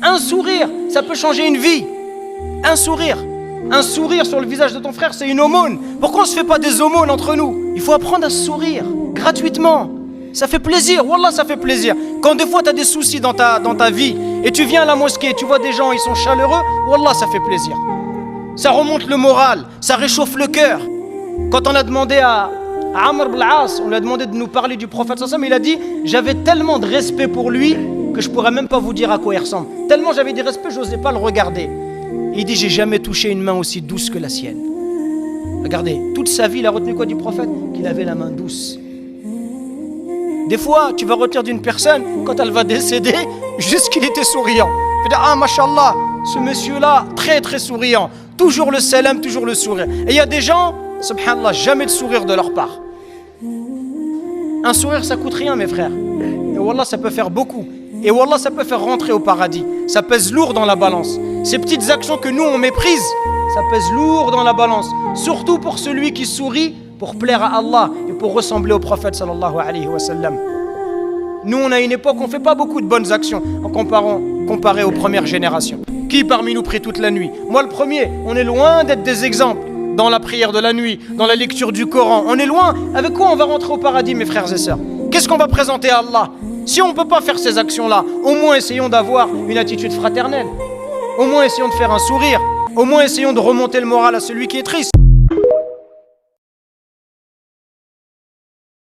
Un sourire, ça peut changer une vie. Un sourire sur le visage de ton frère, c'est une aumône. Pourquoi on ne se fait pas des aumônes entre nous? Il faut apprendre à sourire, gratuitement. Ça fait plaisir, wallah, ça fait plaisir. Quand des fois tu as des soucis dans ta vie, et tu viens à la mosquée, tu vois des gens, ils sont chaleureux, wallah, ça fait plaisir. Ça remonte le moral, ça réchauffe le cœur. Quand on a demandé à Amr ibn al-As, on lui a demandé de nous parler du prophète sallallahu alayhi wa sallam, il a dit, j'avais tellement de respect pour lui que je pourrais même pas vous dire à quoi il ressemble. Tellement j'avais du respect, je n'osais pas le regarder. Il dit, j'ai jamais touché une main aussi douce que la sienne. Regardez, toute sa vie, il a retenu quoi du prophète? Qu'il avait la main douce. Des fois, tu vas retenir d'une personne, quand elle va décéder, juste qu'il était souriant. Tu vas dire, ah, mashallah, ce monsieur-là, très très souriant. Toujours le salam, toujours le sourire. Et il y a des gens, subhanallah, jamais de sourire de leur part. Un sourire, ça coûte rien, mes frères. Et wallah, ça peut faire beaucoup. Et wallah, ça peut faire rentrer au paradis. Ça pèse lourd dans la balance. Ces petites actions que nous, on méprise, ça pèse lourd dans la balance. Surtout pour celui qui sourit pour plaire à Allah et pour ressembler au prophète sallallahu alayhi wa sallam. Nous, on a une époque, on ne fait pas beaucoup de bonnes actions en comparé aux premières générations. Qui parmi nous prie toute la nuit? Moi, le premier, on est loin d'être des exemples dans la prière de la nuit, dans la lecture du Coran. On est loin. Avec quoi on va rentrer au paradis, mes frères et sœurs? Qu'est-ce qu'on va présenter à Allah? Si on ne peut pas faire ces actions-là, au moins essayons d'avoir une attitude fraternelle. Au moins essayons de faire un sourire. Au moins essayons de remonter le moral à celui qui est triste.